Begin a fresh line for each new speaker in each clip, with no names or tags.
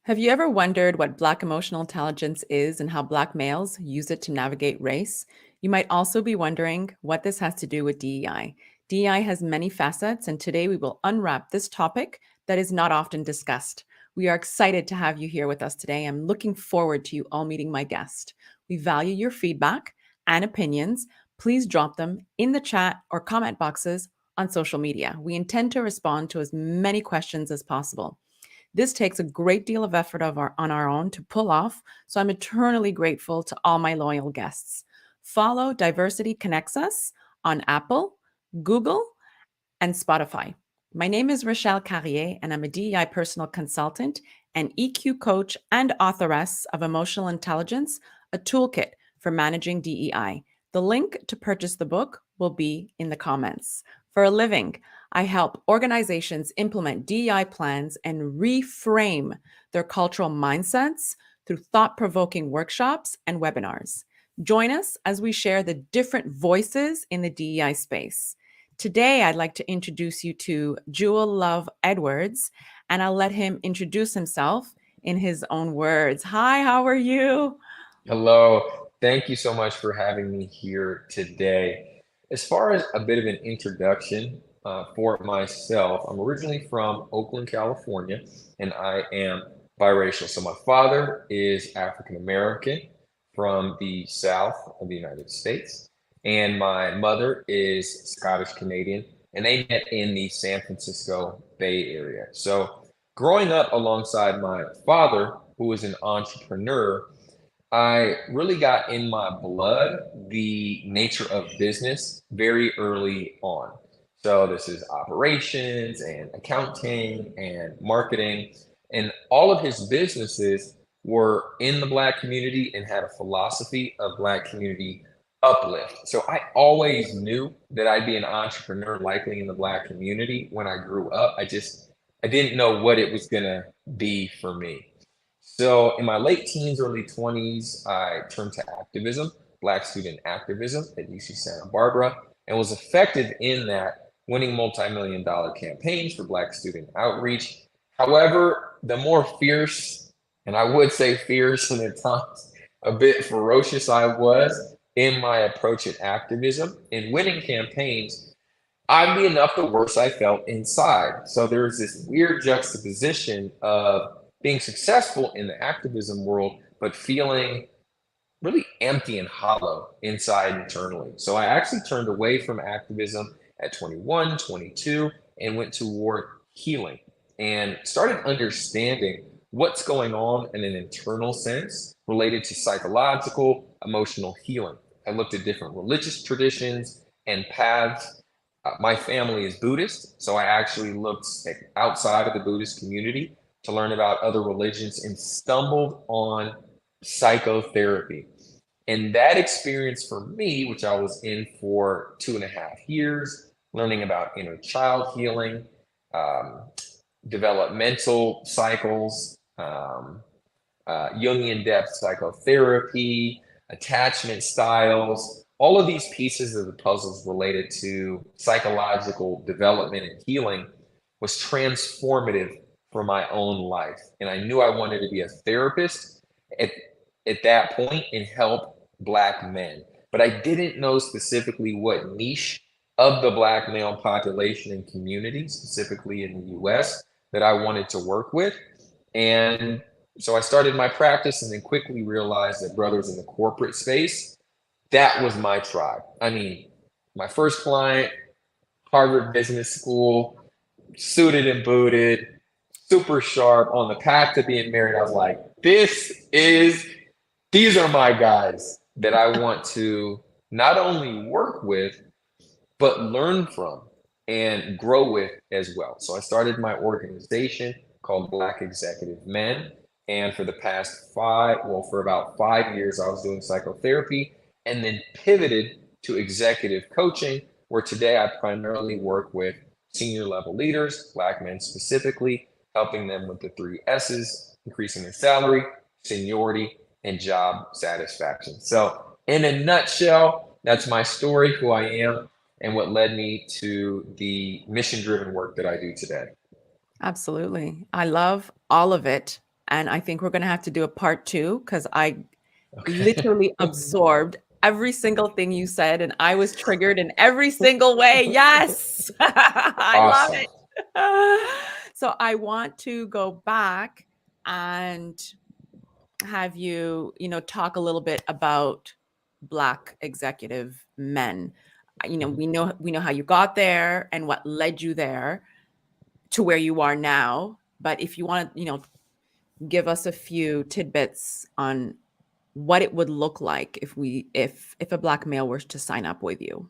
Have you ever wondered what Black emotional intelligence is and how Black males use it to navigate race? You might also be wondering what this has to do with DEI. DEI has many facets, and today we will unwrap this topic that is not often discussed. We are excited to have you here with us today. I'm looking forward to you all meeting my guest. We value your feedback and opinions. Please drop them in the chat or comment boxes on social media. We intend to respond to as many questions as possible. This takes a great deal of effort on our own to pull off, so I'm eternally grateful to all my loyal guests. Follow Diversity Connects Us on Apple, Google, and Spotify. My name is Rochelle Carrier, and I'm a DEI personal consultant and EQ coach and authoress of Emotional Intelligence, a toolkit for managing DEI. The link to purchase the book will be in the comments. For a living, I help organizations implement DEI plans and reframe their cultural mindsets through thought provoking workshops and webinars. Join us as we share the different voices in the DEI space. Today, I'd like to introduce you to Jewel Love Edwards, and I'll let him introduce himself in his own words. Hi, how are you?
Hello. Thank you so much for having me here today. As far as a bit of an introduction for myself, I'm originally from Oakland, California, and I am biracial. So my father is African American from the South of the United States, and my mother is Scottish Canadian, and they met in the San Francisco Bay Area. So growing up alongside my father, who was an entrepreneur, I really got in my blood the nature of business very early on. So this is operations and accounting and marketing, and all of his businesses were in the Black community and had a philosophy of Black community uplift. So I always knew that I'd be an entrepreneur likely in the Black community when I grew up. I didn't know what it was gonna be for me. So in my late teens, early 20s, I turned to activism, Black student activism at UC Santa Barbara, and was effective in that, winning multi-million dollar campaigns for Black student outreach. However, the more fierce, and I would say fierce and at times a bit ferocious I was in my approach at activism in winning campaigns, oddly enough, the worse I felt inside. So there's this weird juxtaposition of being successful in the activism world, but feeling really empty and hollow inside internally. So I actually turned away from activism at 21, 22, and went toward healing and started understanding what's going on in an internal sense related to psychological, emotional healing. I looked at different religious traditions and paths. My family is Buddhist, so I actually looked outside of the Buddhist community to learn about other religions and stumbled on psychotherapy. And that experience for me, which I was in for 2.5 years, learning about inner child healing, um, developmental cycles, Jungian depth psychotherapy, attachment styles, all of these pieces of the puzzles related to psychological development and healing was transformative for my own life. And I knew I wanted to be a therapist at, at that point and help Black men. But I didn't know specifically what niche of the Black male population and community, specifically in the US, that I wanted to work with. And so I started my practice and then quickly realized that brothers in the corporate space, that was my tribe. I mean, my first client, Harvard Business School, suited and booted, super sharp on the path to being married. I was like, these are my guys that I want to not only work with, but learn from and grow with as well. So I started my organization called Black Executive Men. And for the past for about 5 years, I was doing psychotherapy and then pivoted to executive coaching, where today I primarily work with senior level leaders, Black men specifically, helping them with the 3 S's: increasing their salary, seniority, and job satisfaction. So, in a nutshell, that's my story, who I am, and what led me to the mission driven work that I do today.
Absolutely. I love all of it. And I think we're going to have to do a part two because I
Okay.
literally absorbed every single thing you said and I was triggered in every single way. Yes. I love
Awesome.
it. So I want to go back and have you, talk a little bit about Black executive men.
Mhm.
We know how you got there and what led you there to where you are now. But if you want to, give us a few tidbits on what it would look like if a Black male were to sign up with you.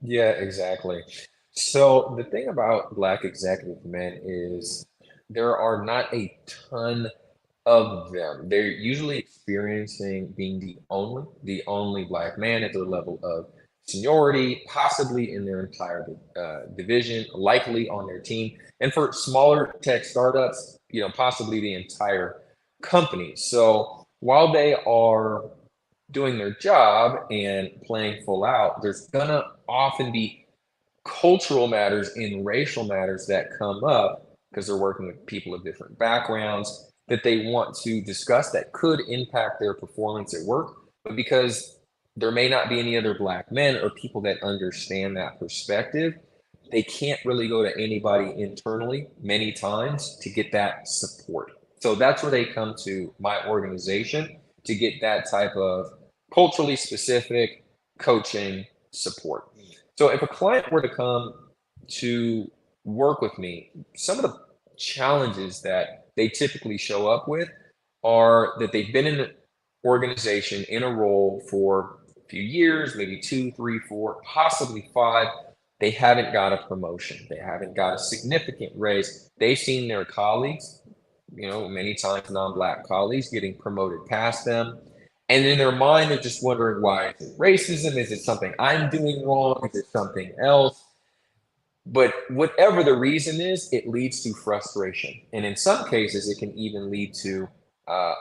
Yeah, exactly. So the thing about Black executive men is there are not a ton of them. They're usually experiencing being the only Black man at their level of seniority, possibly in their entire division, likely on their team. And for smaller tech startups, possibly the entire company. So while they are doing their job and playing full out, there's gonna often be cultural matters and racial matters that come up because they're working with people of different backgrounds that they want to discuss that could impact their performance at work. But because there may not be any other Black men or people that understand that perspective, they can't really go to anybody internally many times to get that support. So that's where they come to my organization to get that type of culturally specific coaching support. So if a client were to come to work with me, some of the challenges that they typically show up with are that they've been in an organization in a role for a few years, maybe two, three, four, possibly five. They haven't got a promotion. They haven't got a significant raise. They've seen their colleagues, many times non-Black colleagues getting promoted past them. And in their mind, they're just wondering why. Is it racism? Is it something I'm doing wrong? Is it something else? But whatever the reason is, it leads to frustration. And in some cases, it can even lead to uh,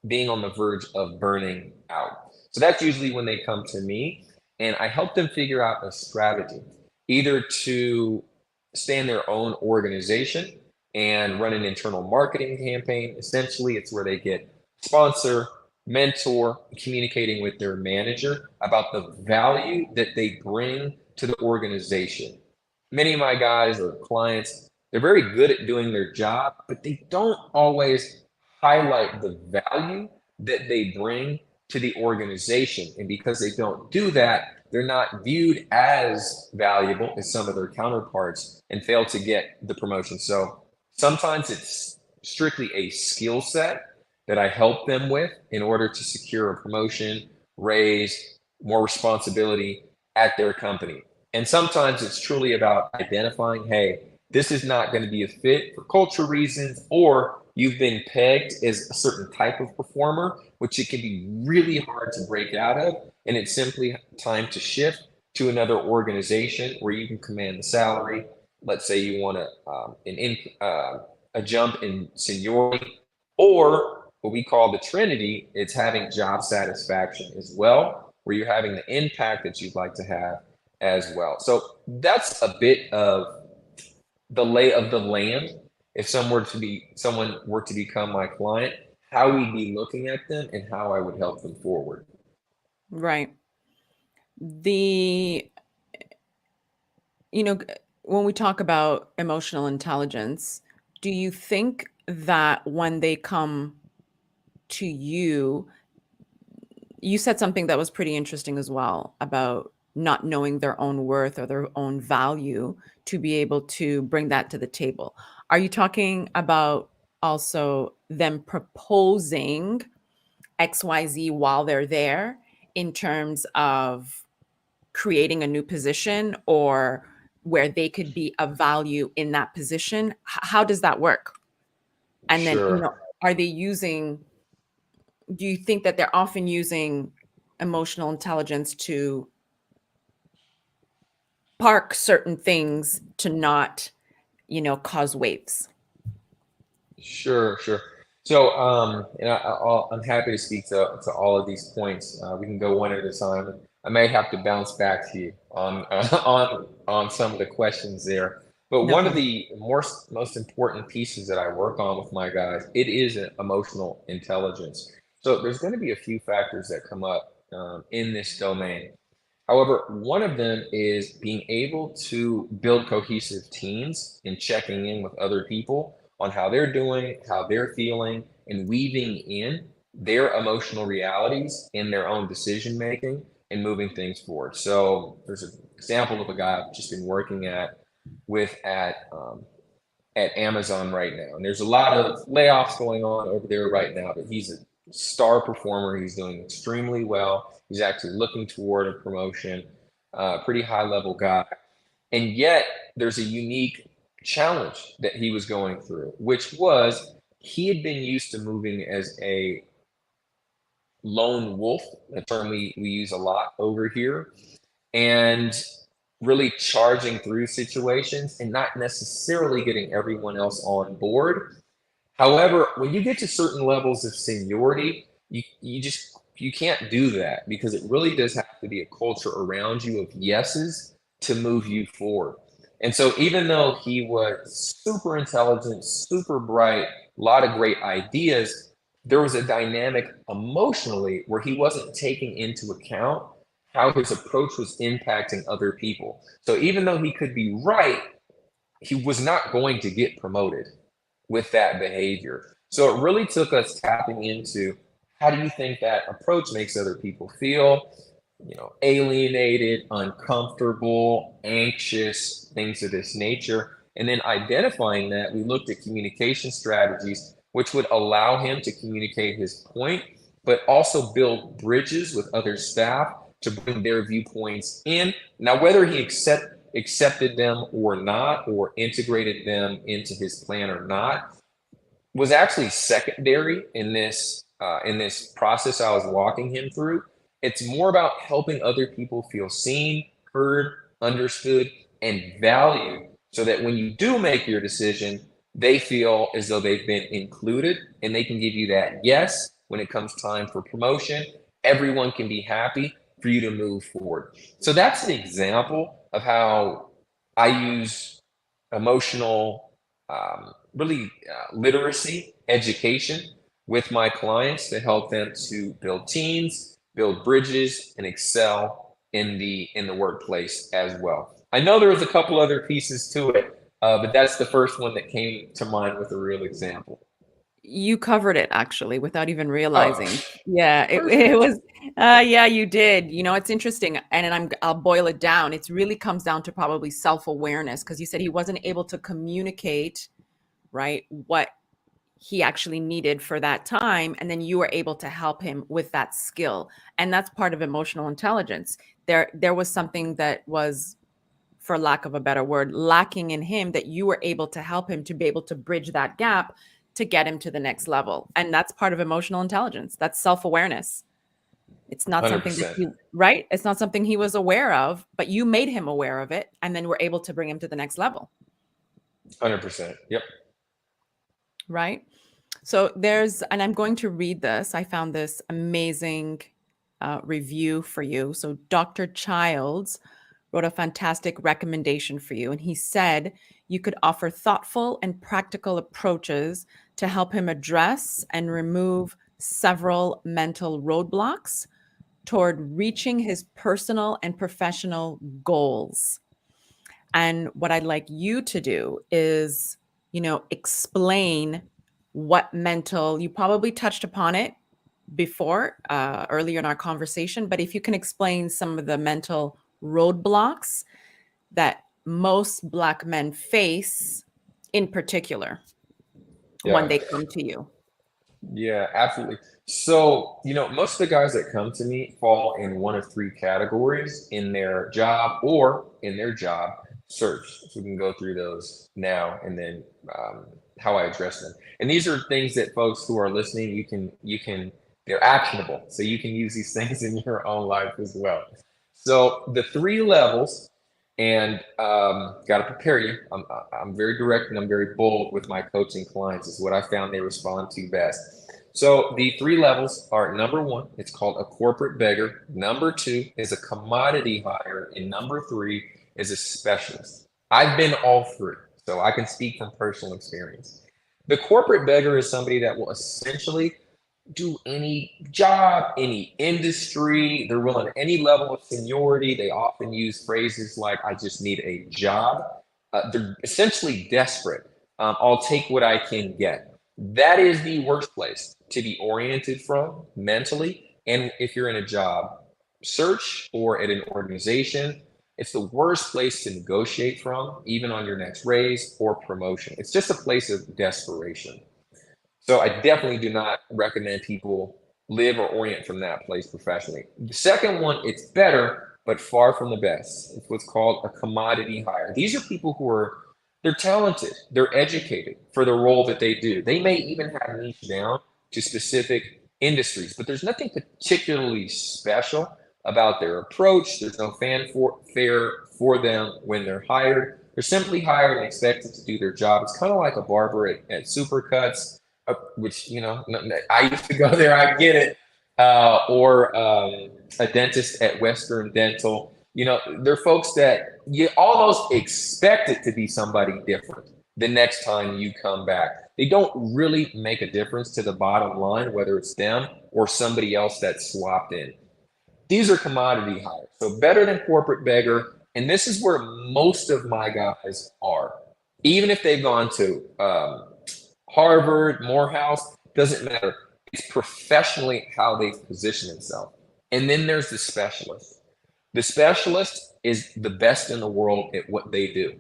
being on the verge of burning out. So that's usually when they come to me, and I help them figure out a strategy, either to stay in their own organization and run an internal marketing campaign. Essentially, it's where they get sponsor, mentor, communicating with their manager about the value that they bring to the organization. Many of my guys or clients, they're very good at doing their job, but they don't always highlight the value that they bring to the organization. And because they don't do that, they're not viewed as valuable as some of their counterparts and fail to get the promotion. So sometimes it's strictly a skill set that I help them with in order to secure a promotion, raise more responsibility at their company. And sometimes it's truly about identifying, hey, this is not going to be a fit for culture reasons, or you've been pegged as a certain type of performer, which it can be really hard to break out of. And it's simply time to shift to another organization where you can command the salary. Let's say you want a jump in seniority, or what we call the Trinity, it's having job satisfaction as well, where you're having the impact that you'd like to have as well. So that's a bit of the lay of the land. If someone were to become my client, how we'd be looking at them and how I would help them forward.
Right. The you know, when we talk about emotional intelligence, do you think that when they come to you, you said something that was pretty interesting as well about not knowing their own worth or their own value to be able to bring that to the table. Are you talking about also them proposing XYZ while they're there in terms of creating a new position or where they could be of value in that position? How does that work? And then,
Sure.
are they using, do you think that they're often using emotional intelligence to park certain things to not, cause waves?
Sure, sure. So, I'm happy to speak to all of these points. We can go one at a time. I may have to bounce back to you on on some of the questions there. But
No
one of
problem.
the most important pieces that I work on with my guys, it is emotional intelligence. So there's going to be a few factors that come up in this domain. However, one of them is being able to build cohesive teams and checking in with other people on how they're doing, how they're feeling, and weaving in their emotional realities in their own decision making and moving things forward. So there's an example of a guy I've just been working with at Amazon right now. And there's a lot of layoffs going on over there right now, but he's a star performer. He's doing extremely well. He's actually looking toward a promotion, pretty high level guy. And yet there's a unique challenge that he was going through, which was he had been used to moving as a lone wolf, a term we use a lot over here, and really charging through situations and not necessarily getting everyone else on board. However, when you get to certain levels of seniority, you can't do that because it really does have to be a culture around you of yeses to move you forward. And so even though he was super intelligent, super bright, a lot of great ideas, there was a dynamic emotionally where he wasn't taking into account how his approach was impacting other people. So even though he could be right, he was not going to get promoted with that behavior. So it really took us tapping into how do you think that approach makes other people feel, alienated, uncomfortable, anxious, things of this nature. And then identifying that, we looked at communication strategies, which would allow him to communicate his point, but also build bridges with other staff to bring their viewpoints in. Now, whether he accepted them or not, or integrated them into his plan or not, was actually secondary in this process I was walking him through. It's more about helping other people feel seen, heard, understood, and valued, so that when you do make your decision, they feel as though they've been included and they can give you that yes when it comes time for promotion. Everyone can be happy for you to move forward. So that's an example of how I use emotional, really literacy education with my clients to help them to build teams, build bridges, and excel in the workplace as well. I know there was a couple other pieces to it, but that's the first one that came to mind with a real example.
You covered it actually without even
Oh,
realizing. Yeah, it
perfect.
was yeah, you did. It's interesting and I'll boil it down. It really comes down to probably self-awareness because you said he wasn't able to communicate, right, what he actually needed for that time and then you were able to help him with that skill. And that's part of emotional intelligence. There was something that was, for lack of a better word, lacking in him that you were able to help him to be able to bridge that gap to get him to the next level. And that's part of emotional intelligence. That's self-awareness. It's not something that
100%.
he, right? It's not something he was aware of, but you made him aware of it and then were able to bring him to the next level,
100%. Yep.
right? So and I'm going to read this. I found this amazing review for you. So Dr. Childs wrote a fantastic recommendation for you. And he said you could offer thoughtful and practical approaches to help him address and remove several mental roadblocks toward reaching his personal and professional goals. And what I'd like you to do is, explain what mental, you probably touched upon it before, earlier in our conversation, but if you can explain some of the mental roadblocks that most Black men face in particular when
Yeah.
they come to you.
Yeah, absolutely. So, most of the guys that come to me fall in one of three categories in their job or in their job search. So we can go through those now and then how I address them. And these are things that folks who are listening, they're actionable. So you can use these things in your own life as well. So the three levels, and got to prepare you. I'm very direct and I'm very bold with my coaching clients, is what I found they respond to best. So the three levels are: number one, it's called a corporate beggar. Number two is a commodity hire. And number three is a specialist. I've been all three, so I can speak from personal experience. The corporate beggar is somebody that will essentially do any job, any industry. They're willing to any level of seniority. They often use phrases like, I just need a job. They're essentially desperate. I'll take what I can get. That is the worst place to be oriented from mentally. And if you're in a job search or at an organization, it's the worst place to negotiate from, even on your next raise or promotion. It's just a place of desperation. So I definitely do not recommend people live or orient from that place professionally. The second one, it's better, but far from the best. It's what's called a commodity hire. These are people who are they're talented, they're educated for the role that they do. They may even have niche down to specific industries, but there's nothing particularly special about their approach. There's no fanfare for them when they're hired. They're simply hired and expected to do their job. It's kind of like a barber at Supercuts, which I used to go there. I get it. Or a dentist at Western Dental. They're folks that you almost expect it to be somebody different the next time you come back. They don't really make a difference to the bottom line, whether it's them or somebody else that's swapped in. These are commodity hires, so better than corporate beggar. And this is where most of my guys are, even if they've gone to Harvard, Morehouse, doesn't matter. It's professionally how they've positioned themselves. And then there's the specialist. The specialist is the best in the world at what they do.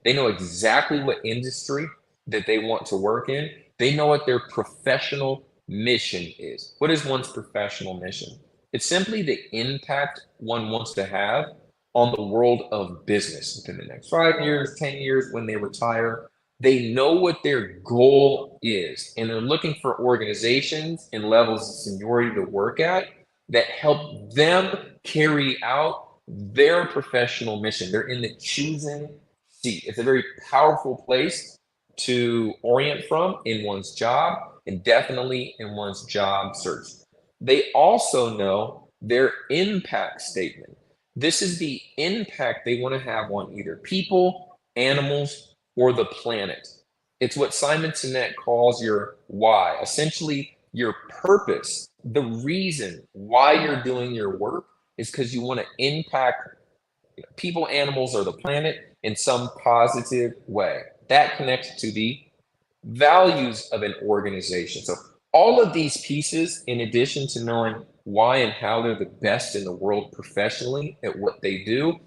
They know exactly what industry that they want to work in. They know what their professional mission is. What is one's professional mission? It's simply the impact one wants to have on the world of business within the next 5 years, 10 years, when they retire. They know what their goal is, and they're looking for organizations and levels of seniority to work at that help them carry out their professional mission. They're in the choosing seat. It's a very powerful place to orient from in one's job and definitely in one's job search. They also know their impact statement. This is the impact they want to have on either people, animals, or the planet. It's what Simon Sinek calls your why, essentially your purpose. The reason why you're doing your work is because you want to impact people, animals, or the planet in some positive way. That connects to the values of an organization. So all of these pieces, in addition to knowing why and how they're the best in the world professionally at what they do,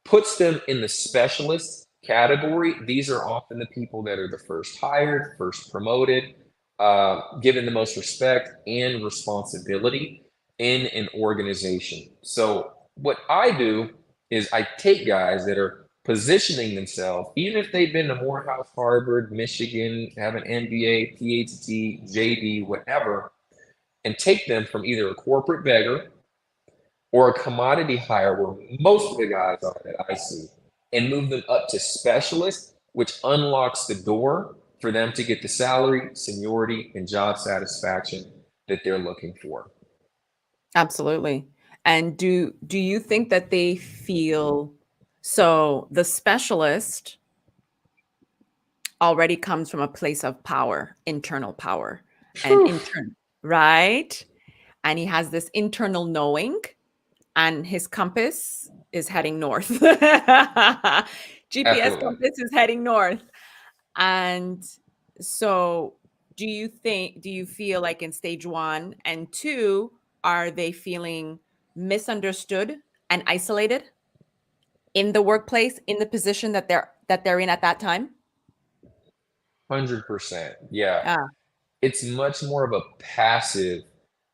puts them in the specialist category. These are often the people that are the first hired, first promoted, given the most respect and responsibility in an organization. So what I do is I take guys that are positioning themselves, even if they've been to Morehouse, Harvard, Michigan, have an MBA, PhD, JD, whatever, and take them from either a corporate beggar or a commodity hire, where most of the guys are that I see, and move them up to specialist, which unlocks the door for them to get the salary, seniority, and job satisfaction that they're looking for.
Absolutely. And do you think that they feel so the specialist already comes from a place of power, internal power, and
Whew.
right? And he has this internal knowing, and his compass is heading north. GPS
Absolutely.
compass is heading north. And so do you feel like in stage 1 and 2, are they feeling misunderstood and isolated in the workplace, in the position that they're in at that time?
100%. Yeah.
Ah,
It's much more of a passive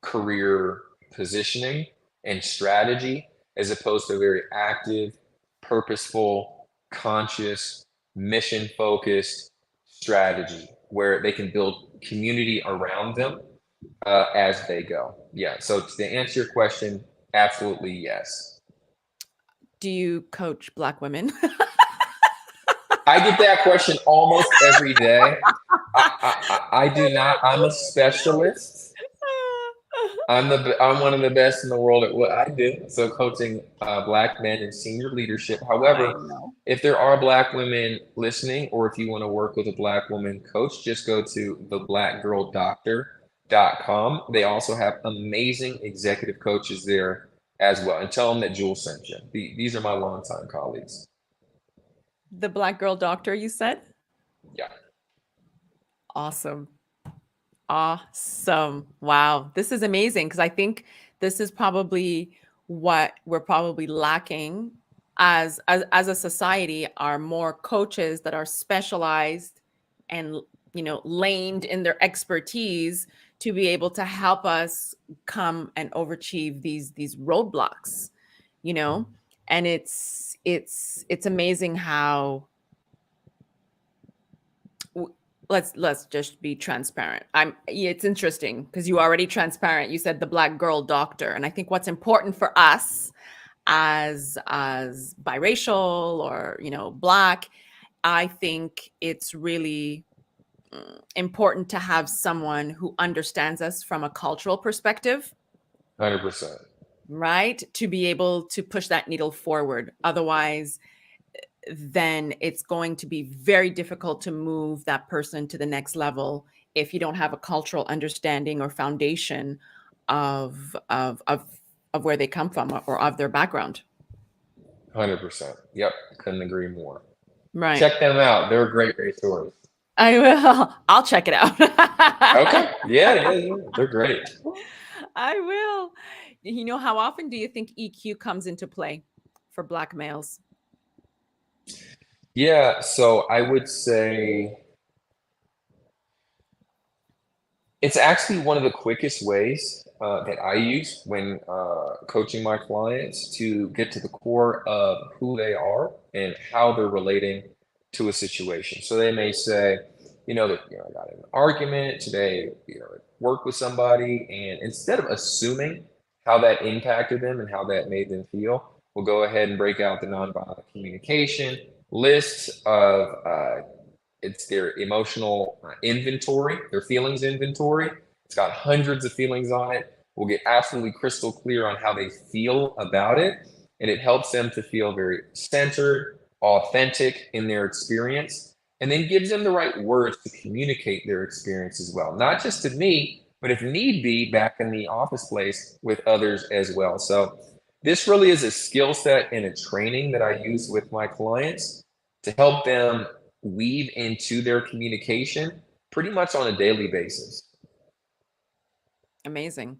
career positioning and strategy as opposed to a very active, purposeful, conscious, mission focused strategy where they can build community around them as they go. Yeah. So to answer your question, absolutely yes.
do you coach Black women?
I get that question almost every day. I do not. I'm a specialist. I'm one of the best in the world at what I do. So coaching Black men in senior leadership.
I
However,
know.
if there are Black women listening, or if you want to work with a Black woman coach, just go to theblackgirldoctor.com. They also have amazing executive coaches there as well. And tell them that Jules sent you. These are my longtime colleagues.
The Black Girl Doctor, you said?
Yeah.
Awesome. Awesome. Wow. This is amazing because I think this is probably what we're probably lacking as a society are more coaches that are specialized and laned in their expertise to be able to help us come and overachieve these roadblocks, you know? And it's amazing how let's just be transparent. It's interesting because you already transparent. You said the Black Girl Doctor, and I think what's important for us as biracial or Black, I think it's really important to have someone who understands us from a cultural perspective,
100%.
right? To be able to push that needle forward. Otherwise, then it's going to be very difficult to move that person to the next level if you don't have a cultural understanding or foundation of where they come from or of their background.
100%. Yep. Couldn't agree more.
Right.
Check them out. They're a great resource.
I will. I'll check it out.
Okay. Yeah. They're great.
I will. How often do you think EQ comes into play for Black males?
Yeah. So I would say it's actually one of the quickest ways that I use when coaching my clients to get to the core of who they are and how they're relating to a situation. So they may say, that I got in an argument today, at work with somebody, and instead of assuming how that impacted them and how that made them feel, we'll go ahead and break out the nonviolent communication list of it's their emotional inventory, their feelings inventory. It's got hundreds of feelings on it. We'll get absolutely crystal clear on how they feel about it. And it helps them to feel very centered, authentic in their experience, and then gives them the right words to communicate their experience as well. Not just to me, but if need be, back in the office place with others as well. So this really is a skill set and a training that I use with my clients to help them weave into their communication pretty much on a daily basis.
Amazing.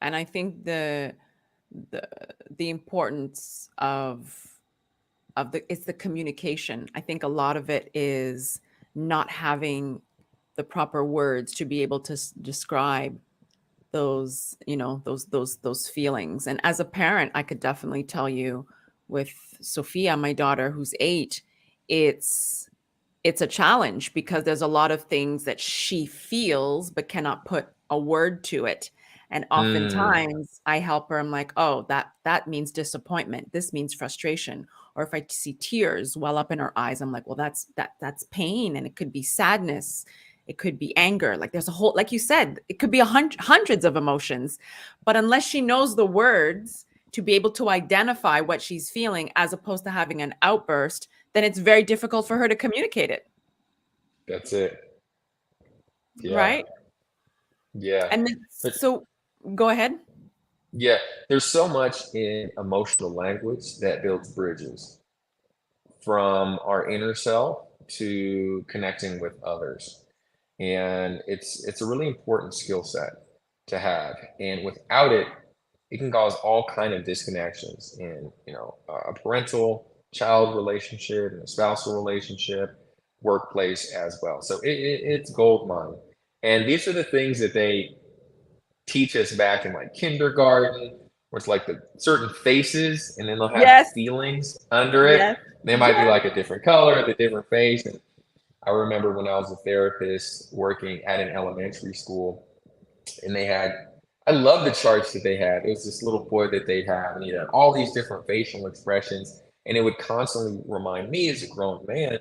And I think the importance of it's the communication. I think a lot of it is not having the proper words to be able to describe those those feelings. And as a parent, I could definitely tell you with Sophia, my daughter who's 8, it's a challenge because there's a lot of things that she feels but cannot put a word to it. And oftentimes I help her. I'm like, oh, that means disappointment. This means frustration. Or if I see tears well up in her eyes, I'm like, well, that's pain, and it could be sadness. It could be anger. Like there's a whole, like you said, it could be hundreds of emotions. But unless she knows the words to be able to identify what she's feeling, as opposed to having an outburst, then it's very difficult for her to communicate it.
That's it. Yeah.
Right?
Yeah.
And then, so go ahead.
Yeah. There's so much in emotional language that builds bridges from our inner self to connecting with others. And it's a really important skill set to have. And without it, it can cause all kind of disconnections in, a parental child relationship and a spousal relationship, workplace as well. So it's gold mine. And these are the things that they teach us back in like kindergarten, where it's like the certain faces, and then they'll have feelings under it.
Yes.
They might be like a different color, the different face. And I remember when I was a therapist working at an elementary school, and I love the charts that they had. It was this little boy that they had, and he had all these different facial expressions, and it would constantly remind me as a grown man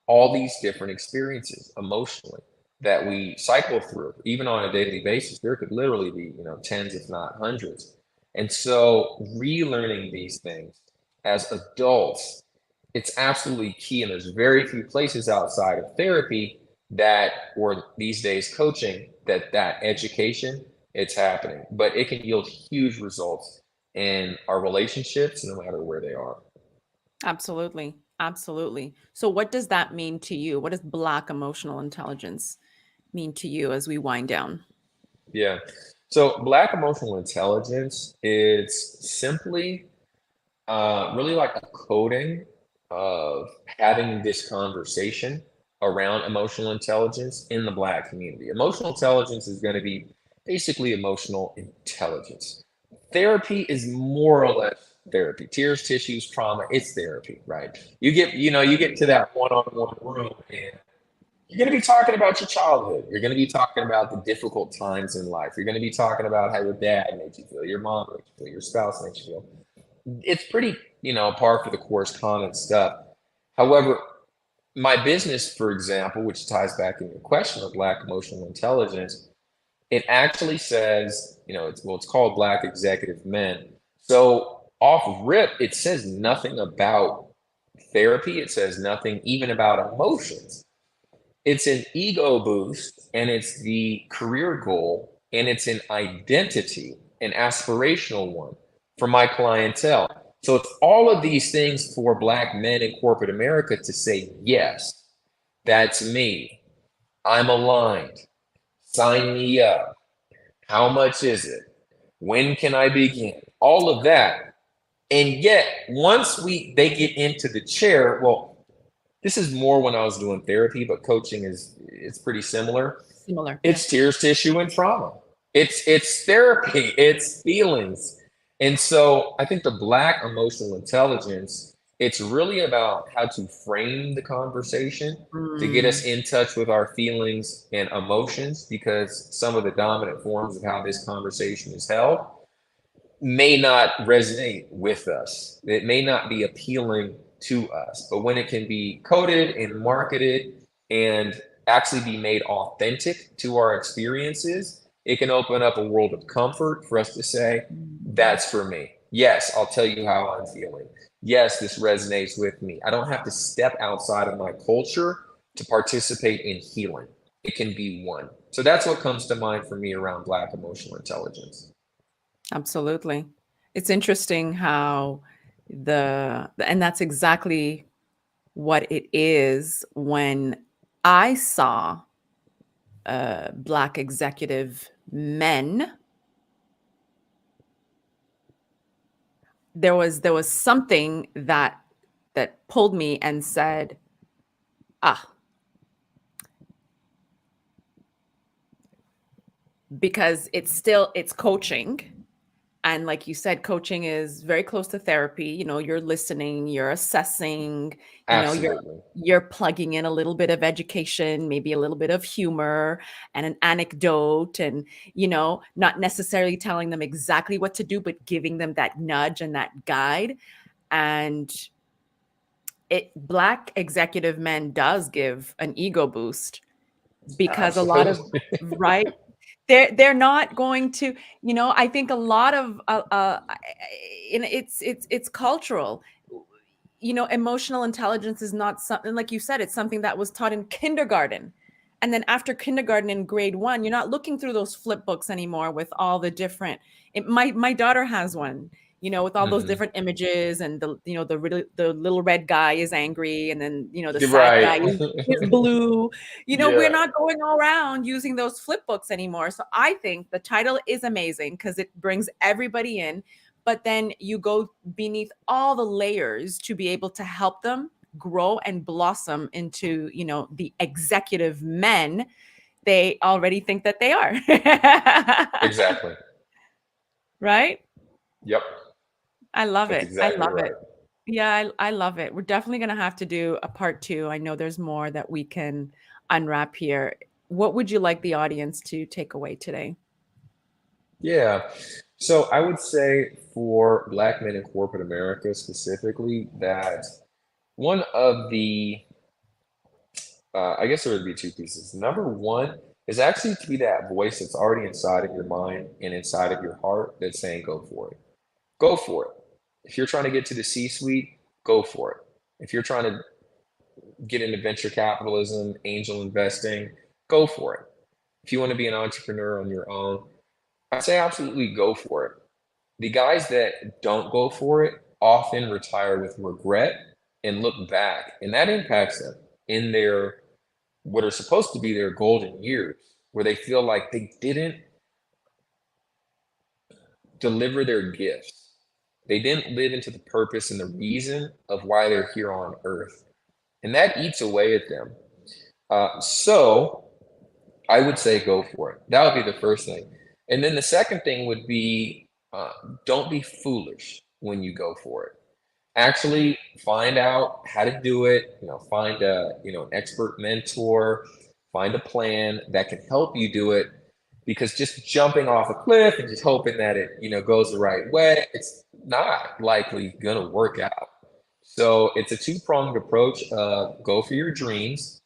all these different experiences emotionally that we cycle through, even on a daily basis. There could literally be, tens, if not hundreds. And so relearning these things as adults, it's absolutely key. And there's very few places outside of therapy that, or these days coaching, that education, it's happening. But it can yield huge results in our relationships, no matter where they are.
Absolutely. Absolutely. So what does that mean to you? What does Black emotional intelligence mean to you as we wind down?
Yeah. So Black emotional intelligence is simply really like a coding of having this conversation around emotional intelligence in the Black community. Emotional intelligence is going to be basically emotional intelligence. Therapy is more or less therapy. Tears, tissues, trauma, it's therapy, right? You get to that one-on-one room and you're going to be talking about your childhood. You're going to be talking about the difficult times in life. You're going to be talking about how your dad made you feel, your mom made you feel, your spouse made you feel. It's pretty, par for the course common stuff. However, my business, for example, which ties back in your question of Black emotional intelligence, it actually says, it's called Black Executive Men. So off rip, it says nothing about therapy. It says nothing even about emotions. It's an ego boost and it's the career goal and it's an identity, an aspirational one for my clientele. So it's all of these things for Black men in corporate America to say, yes, that's me. I'm aligned. Sign me up. How much is it? When can I begin? All of that. And yet, once they get into the chair, well, this is more when I was doing therapy, but coaching it's pretty similar.
Similar. Yeah.
It's tears, tissue, and trauma. It's therapy, it's feelings. And so I think the Black emotional intelligence, it's really about how to frame the conversation to get
Mm,
us in touch with our feelings and emotions, because some of the dominant forms of how this conversation is held may not resonate with us. It may not be appealing to us, but when it can be coded and marketed and actually be made authentic to our experiences, it can open up a world of comfort for us to say,
mm.
that's for me. Yes, I'll tell you how I'm feeling. Yes, this resonates with me. I don't have to step outside of my culture to participate in healing. It can be one. So that's what comes to mind for me around Black emotional intelligence.
Absolutely. It's interesting how and that's exactly what it is when I saw Black executive men. There was something that pulled me and said, ah, because it's coaching. And like you said, coaching is very close to therapy. You're listening, you're assessing, you're
Absolutely.
plugging in a little bit of education, maybe a little bit of humor and an anecdote, and not necessarily telling them exactly what to do, but giving them that nudge and that guide. And Black executive men does give an ego boost, because a lot of,
Absolutely.
right, they're not going to, I think a lot of and it's cultural. Emotional intelligence is not something, like you said, it's something that was taught in kindergarten. And then after kindergarten, in grade 1, you're not looking through those flip books anymore with all the different, my daughter has one, with all those
Mhm.
different images, and the little red guy is angry, and then the
You're
sad guy
right.
is blue. We're
Yeah.
not going all around using those flip books anymore. So I think the title is amazing because it brings everybody in, but then you go beneath all the layers to be able to help them grow and blossom into, the executive men they already think that they are.
Exactly.
Right?
Yep.
I love
That's
it. I
exactly
love it.
right.
Yeah, I love it. We're definitely going to have to do a part 2. I know there's more that we can unwrap here. What would you like the audience to take away today?
Yeah. So I would say for Black men in corporate America specifically, that one of the I guess there would be two pieces. Number one is actually to be that voice that's already inside of your mind and inside of your heart that's saying, go for it. Go for it. If you're trying to get to the C-suite, go for it. If you're trying to get into venture capitalism, angel investing, go for it. If you want to be an entrepreneur on your own, I say absolutely go for it. The guys that don't go for it often retire with regret and look back, and that impacts them in their what are supposed to be their golden years, where they feel like they didn't deliver their gifts. They didn't live into the purpose and the reason of why they're here on earth. And that eats away at them. So I would say go for it. That would be the first thing. And then the second thing would be don't be foolish when you go for it. Actually find out how to do it, find an expert mentor, find a plan that can help you do it, because just jumping off a cliff and just hoping that it, goes the right way, it's not likely going to work out. So it's a two-pronged approach. Go for your dreams,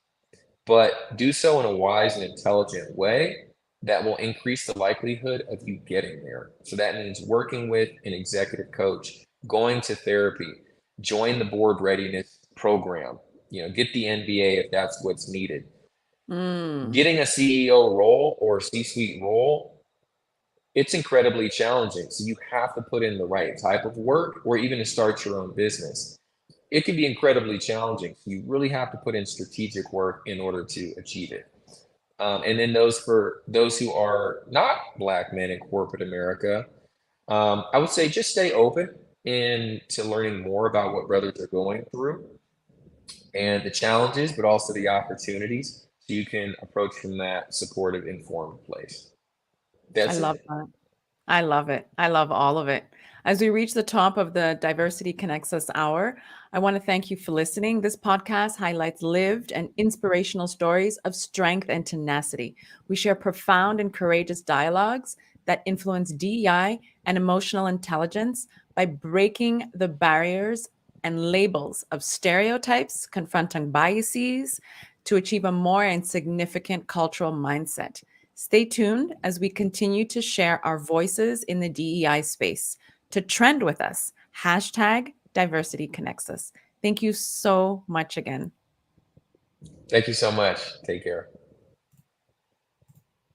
but do so in a wise and intelligent way that will increase the likelihood of you getting there. So that means working with an executive coach, going to therapy, join the board readiness program, get the MBA if that's what's needed. Getting a CEO role or C-suite role, it's incredibly challenging. So you have to put in the right type of work, or even to start your own business. It can be incredibly challenging. So you really have to put in strategic work in order to achieve it. And then for those who are not Black men in corporate America, I would say just stay open to learning more about what brothers are going through and the challenges, but also the opportunities, so you can approach from that supportive, informed place.
I
That's
love
it.
that. I love it. I love all of it. As we reach the top of the Diversity Connects Us hour, I want to thank you for listening. This podcast highlights lived and inspirational stories of strength and tenacity. We share profound and courageous dialogues that influence DEI and emotional intelligence by breaking the barriers and labels of stereotypes, confronting biases to achieve a more insignificant cultural mindset. Stay tuned as we continue to share our voices in the DEI space. To trend with us, hashtag diversity connects us. Thank you so much again.
Thank you so much. Take care.